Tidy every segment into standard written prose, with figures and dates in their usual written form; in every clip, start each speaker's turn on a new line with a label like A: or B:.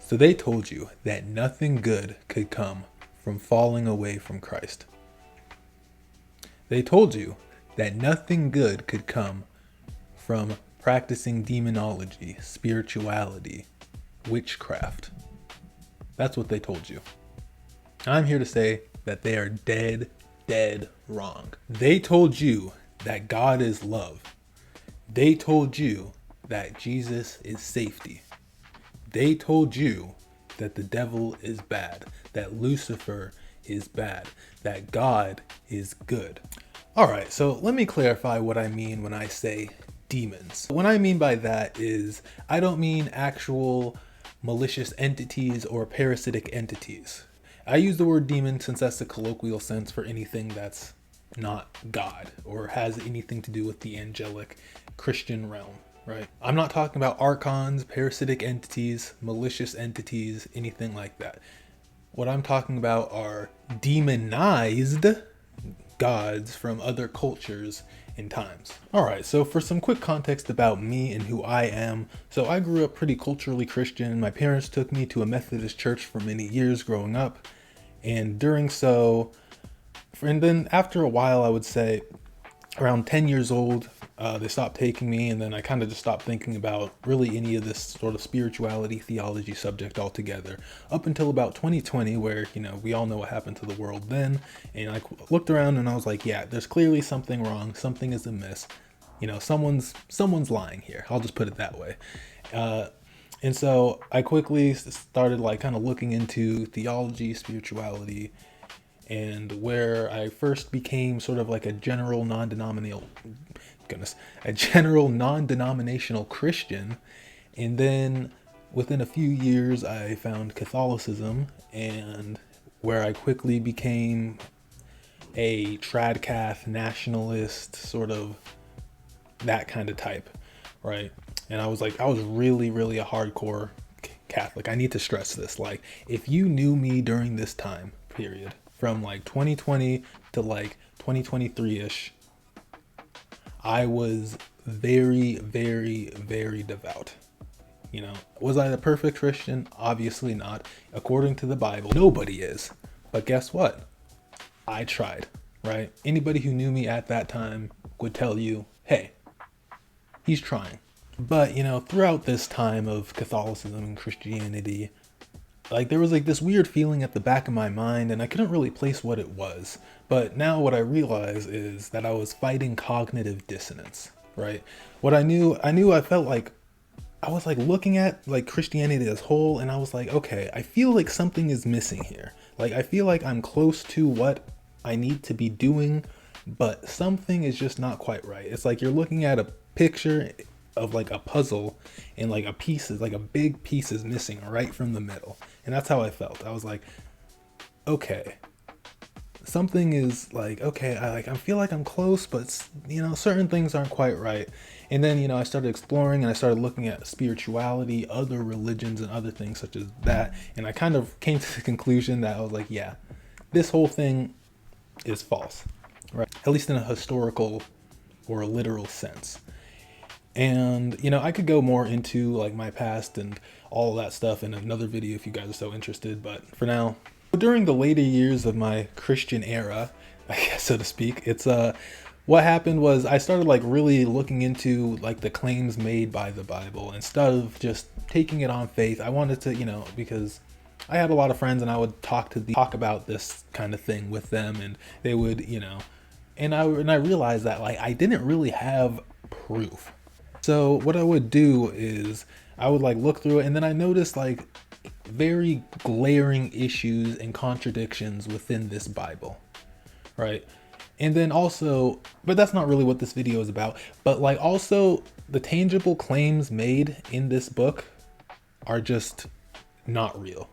A: So they told you that nothing good could come from falling away from Christ. They told you that nothing good could come from practicing demonology, spirituality, witchcraft. That's what they told you. I'm here to say that they are dead wrong. They told you that God is love. They told you that Jesus is safety. They told you that the devil is bad, that Lucifer is bad, that God is good. All right, so let me clarify what I mean when I say demons. What I mean by that is I don't mean actual malicious entities or parasitic entities. I use the word demon since that's the colloquial sense for anything that's not God or has anything to do with the angelic Christian realm, right? I'm not talking about archons, parasitic entities, malicious entities, anything like that. What I'm talking about are demonized gods from other cultures and times. All right, so for some quick context about me and who I am. So I grew up pretty culturally Christian. My parents took me to a Methodist church for many years growing up. And during so, and then after a while, I would say around 10 years old, they stopped taking me, and then I kind of just stopped thinking about really any of this sort of spirituality, theology subject altogether, up until about 2020, where, you know, we all know what happened to the world then, and I looked around and I was like, yeah, there's clearly something wrong, something is amiss, you know, someone's lying here, I'll just put it that way. And so I quickly started like kind of looking into theology, spirituality, and where I first became sort of like a general non-denominational Christian. And then within a few years, I found Catholicism, and where I quickly became a tradcath nationalist, sort of that kind of type, right? And I was really a hardcore Catholic. I need to stress this. Like, if you knew me during this time period, from like 2020 to like 2023-ish, I was very devout. You know, was I the perfect Christian? Obviously not. According to the Bible, nobody is. But guess what? I tried, right? Anybody who knew me at that time would tell you, hey, he's trying. But, you know, throughout this time of Catholicism and Christianity, like there was like this weird feeling at the back of my mind, and I couldn't really place what it was. But now what I realize is that I was fighting cognitive dissonance, right? What I felt like I was like looking at like Christianity as a whole, and I was like, okay, I feel like something is missing here. Like I feel like I'm close to what I need to be doing, but something is just not quite right. It's like you're looking at a picture of like a puzzle, and like a big piece is missing right from the middle. And that's how I felt. I was like, okay, something is like, okay, I feel like I'm close, but you know, certain things aren't quite right. And then, you know, I started exploring and I started looking at spirituality, other religions and other things such as that. And I kind of came to the conclusion that I was like, yeah, this whole thing is false, right? At least in a historical or a literal sense. And, you know, I could go more into like my past and all that stuff in another video if you guys are so interested. But for now, during the later years of my Christian era, I guess, so to speak, it's what happened was I started like really looking into like the claims made by the Bible instead of just taking it on faith. I wanted to, you know, because I had a lot of friends and I would talk about this kind of thing with them, and they would, you know, and I realized that like I didn't really have proof. So what I would do is I would like look through it, and then I noticed like very glaring issues and contradictions within this Bible, right? And then also, but that's not really what this video is about, but like also the tangible claims made in this book are just not real.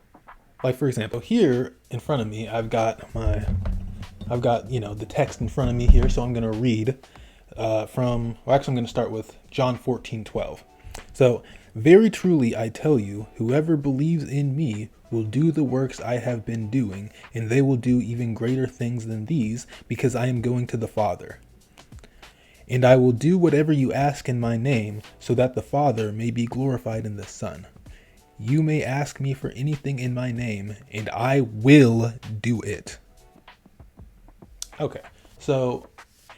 A: Like for example, here in front of me, I've got, you know, the text in front of me here. So I'm going to read I'm going to start with John 14:12. So, very truly I tell you, whoever believes in me will do the works I have been doing, and they will do even greater things than these, because I am going to the Father. And I will do whatever you ask in my name, so that the Father may be glorified in the Son. You may ask me for anything in my name, and I will do it. Okay, so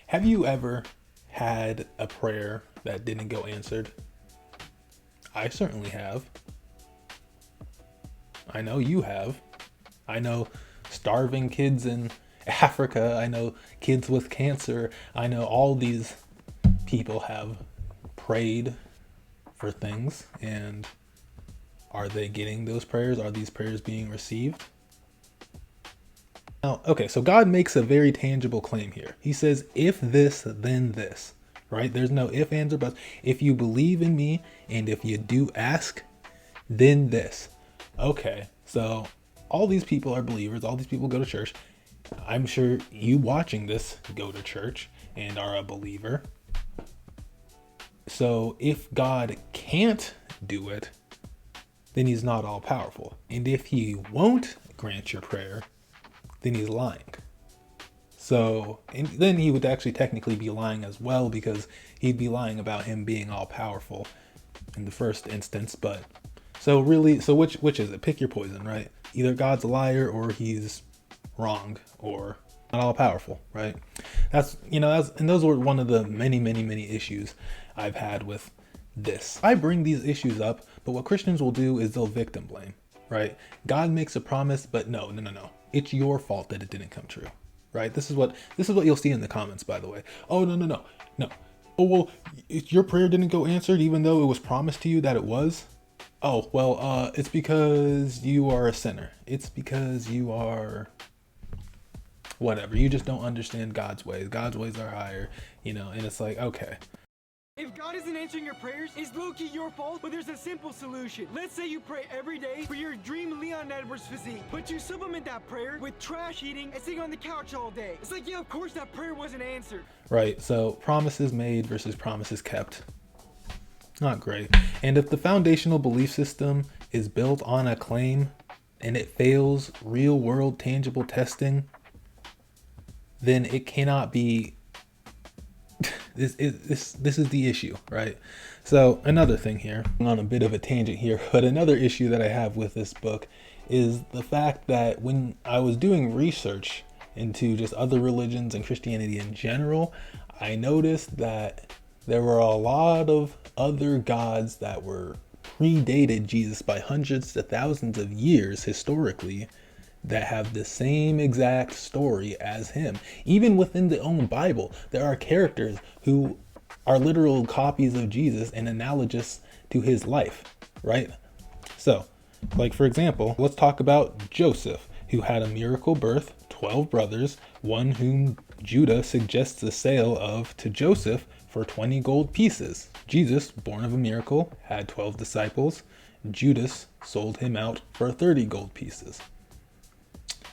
A: have you ever had a prayer that didn't go answered? I certainly have. I know you have. I know starving kids in Africa. I know kids with cancer. I know all these people have prayed for things. And are they getting those prayers? Are these prayers being received? Now, okay, so God makes a very tangible claim here. He says, if this, then this, right? There's no if, ands, or buts. If you believe in me and if you do ask, then this. Okay, so all these people are believers. All these people go to church. I'm sure you watching this go to church and are a believer. So if God can't do it, then he's not all powerful. And if he won't grant your prayer, then he's lying. So, and then he would actually technically be lying as well, because he'd be lying about him being all powerful in the first instance. But so really, so which is it? Pick your poison, right? Either God's a liar or he's wrong or not all powerful, right? And those were one of the many issues I've had with this. I bring these issues up, but what Christians will do is they'll victim blame, right? God makes a promise, but no. It's your fault that it didn't come true, right? This is what you'll see in the comments, by the way. Oh, no. Oh, well, your prayer didn't go answered even though it was promised to you that it was. Oh, well, it's because you are a sinner. It's because you are whatever. You just don't understand God's ways. God's ways are higher, and it's like, okay.
B: If God isn't answering your prayers, it's low-key your fault, but there's a simple solution. Let's say you pray every day for your dream Leon Edwards physique, but you supplement that prayer with trash eating and sitting on the couch all day. It's like, yeah, of course that prayer wasn't answered.
A: Right, so promises made versus promises kept. Not great. And if the foundational belief system is built on a claim and it fails real world tangible testing, then it cannot be. This is the issue, right? So another thing here, I'm on a bit of a tangent here, but another issue that I have with this book is the fact that when I was doing research into just other religions and Christianity in general, I noticed that there were a lot of other gods that were predated Jesus by hundreds to thousands of years historically, that have the same exact story as him. Even within the own Bible, there are characters who are literal copies of Jesus and analogous to his life, right? So, like for example, let's talk about Joseph, who had a miracle birth, 12 brothers, one whom Judah suggests the sale of to Joseph for 20 gold pieces. Jesus, born of a miracle, had 12 disciples. Judas sold him out for 30 gold pieces.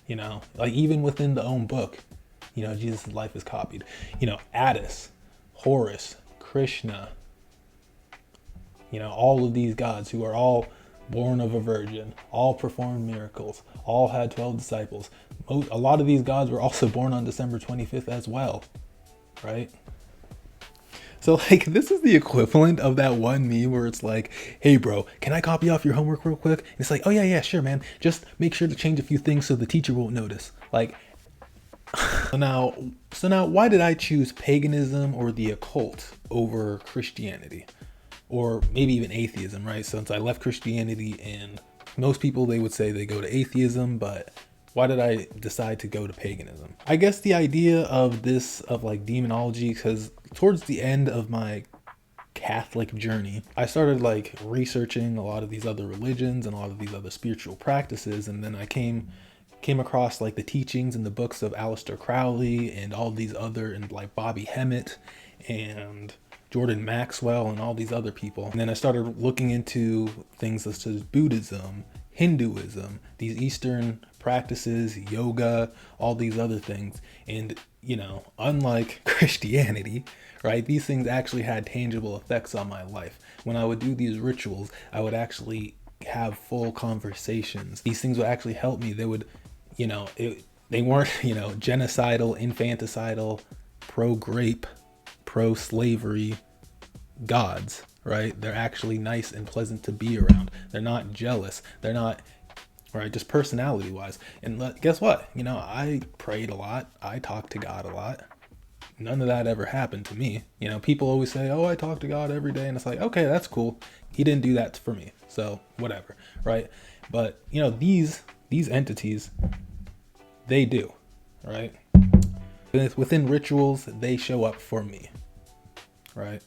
A: Like even within the own book, Jesus' life is copied. Attis, Horus, Krishna, all of these gods who are all born of a virgin, all performed miracles, all had 12 disciples. A lot of these gods were also born on December 25th as well, right? So like, this is the equivalent of that one meme where it's like, hey bro, can I copy off your homework real quick? And it's like, oh yeah, sure man. Just make sure to change a few things so the teacher won't notice. Like, so now why did I choose paganism or the occult over Christianity? Or maybe even atheism, right? Since I left Christianity, and most people, they would say they go to atheism, but why did I decide to go to paganism? I guess the idea of like demonology, because towards the end of my Catholic journey, I started like researching a lot of these other religions and a lot of these other spiritual practices. And then I came across like the teachings and the books of Aleister Crowley and all these other, and like Bobby Hemmett and Jordan Maxwell and all these other people. And then I started looking into things such as Buddhism, Hinduism, these Eastern practices, yoga, all these other things. And, unlike Christianity, right, these things actually had tangible effects on my life. When I would do these rituals, I would actually have full conversations. These things would actually help me. They would, they weren't, genocidal, infanticidal, pro-grape, pro-slavery gods, right? They're actually nice and pleasant to be around. They're not jealous. They're not, right, just personality wise. And guess what? You know, I prayed a lot. I talked to God a lot. None of that ever happened to me. You know, people always say, oh, I talk to God every day. And it's like, okay, that's cool. He didn't do that for me. So whatever, right? But, you know, these entities, they do, right? Within rituals, they show up for me, right?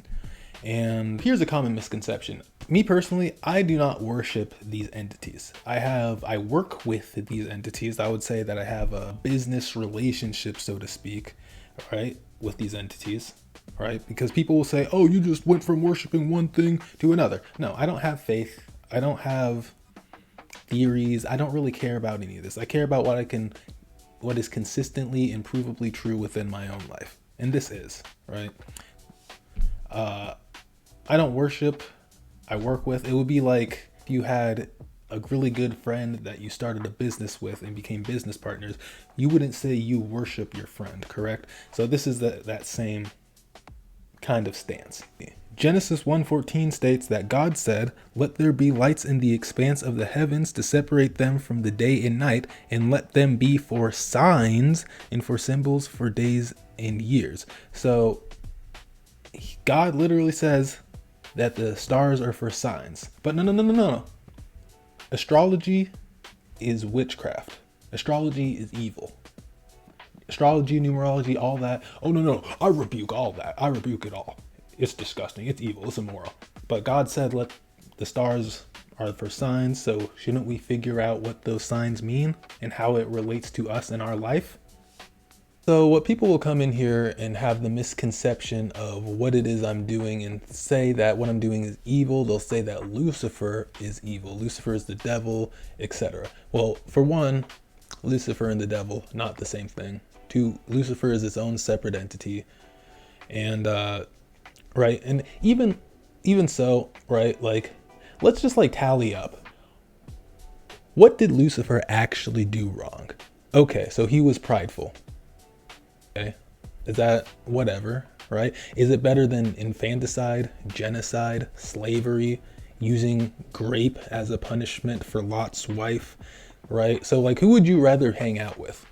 A: And here's a common misconception. Me personally, I do not worship these entities. I work with these entities. I would say that I have a business relationship, so to speak, right, with these entities, right? Because people will say, oh, you just went from worshiping one thing to another. No, I don't have faith. I don't have theories. I don't really care about any of this. I care about what is consistently and provably true within my own life. And this is, right? I don't worship, I work with. It would be like if you had a really good friend that you started a business with and became business partners. You wouldn't say you worship your friend, correct? So this is that same kind of stance. Genesis 1:14 states that God said, "Let there be lights in the expanse of the heavens to separate them from the day and night, and let them be for signs and for symbols for days and years." So God literally says that the stars are for signs. But no. Astrology is witchcraft. Astrology is evil. Astrology, numerology, all that. Oh no, I rebuke all that. I rebuke it all. It's disgusting. It's evil. It's immoral. But God said, let the stars are for signs. So shouldn't we figure out what those signs mean and how it relates to us in our life? So what people will come in here and have the misconception of what it is I'm doing and say that what I'm doing is evil. They'll say that Lucifer is evil. Lucifer is the devil, etc. Well, for one, Lucifer and the devil, not the same thing. Two, Lucifer is its own separate entity. And, right. And even so, right, like, let's just like tally up. What did Lucifer actually do wrong? Okay, so he was prideful. Okay, is that whatever, right? Is it better than infanticide, genocide, slavery, using grape as a punishment for Lot's wife, right? So like, who would you rather hang out with?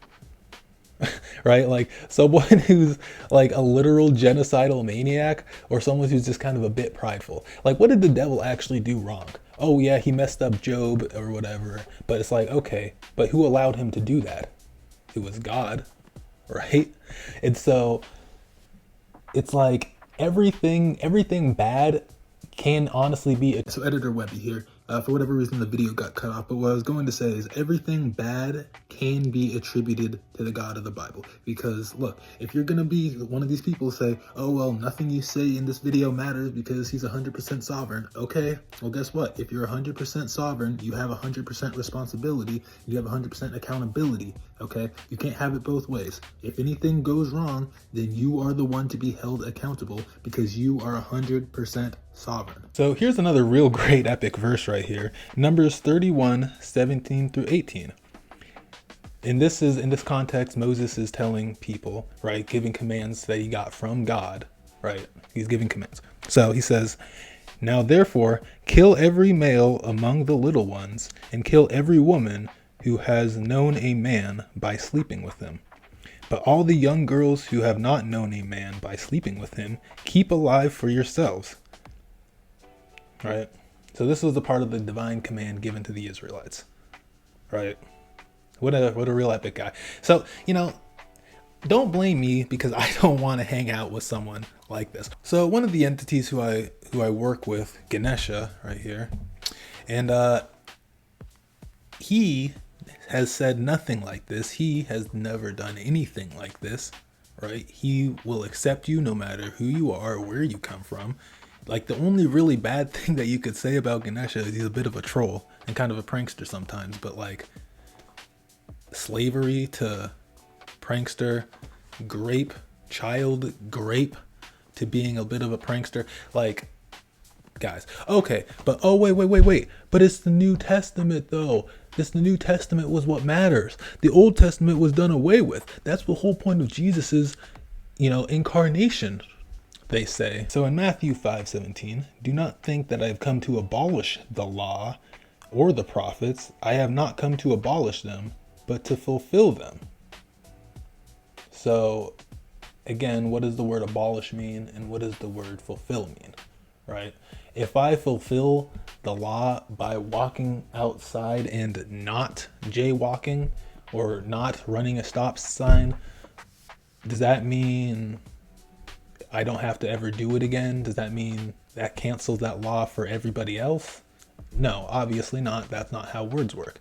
A: Right? Like someone who's like a literal genocidal maniac or someone who's just kind of a bit prideful. Like, what did the devil actually do wrong? Oh yeah, he messed up Job or whatever, but it's like, okay, but who allowed him to do that? It was God. Right? And so it's like everything bad can honestly be. So Editor Webby here. For whatever reason, the video got cut off. But what I was going to say is everything bad can be attributed to the God of the Bible. Because look, if you're going to be one of these people say, oh, well, nothing you say in this video matters because he's 100% sovereign. Okay, well, guess what? If you're 100% sovereign, you have 100% responsibility. You have 100% accountability. Okay, you can't have it both ways. If anything goes wrong, then you are the one to be held accountable because you are 100% sovereign. So here's another real great epic verse right here. Numbers 31:17-18. And this is, in this context, Moses is telling people, right, giving commands that he got from God, right? He's giving commands. So he says, "Now therefore, kill every male among the little ones, and kill every woman who has known a man by sleeping with him. But all the young girls who have not known a man by sleeping with him, keep alive for yourselves." Right? So this was the part of the divine command given to the Israelites. Right? What a real epic guy. So, you know, don't blame me because I don't want to hang out with someone like this. So one of the entities who I work with, Ganesha, right here, and he has said nothing like this. He has never done anything like this, right? He will accept you no matter who you are or where you come from. Like, the only really bad thing that you could say about Ganesha is he's a bit of a troll and kind of a prankster sometimes, but like slavery to prankster, child grape to being a bit of a prankster, like, guys, okay, but oh wait, but it's the New Testament though. The New Testament was what matters. The Old Testament was done away with. That's the whole point of Jesus's, incarnation. they say. So in Matthew 5:17, do not think that I have come to abolish the law or the prophets. I have not come to abolish them, but to fulfill them. So again, what does the word abolish mean, and what does the word fulfill mean, right? If I fulfill the law by walking outside and not jaywalking or not running a stop sign, does that mean I don't have to ever do it again? Does that mean that cancels that law for everybody else? No, obviously not. That's not how words work.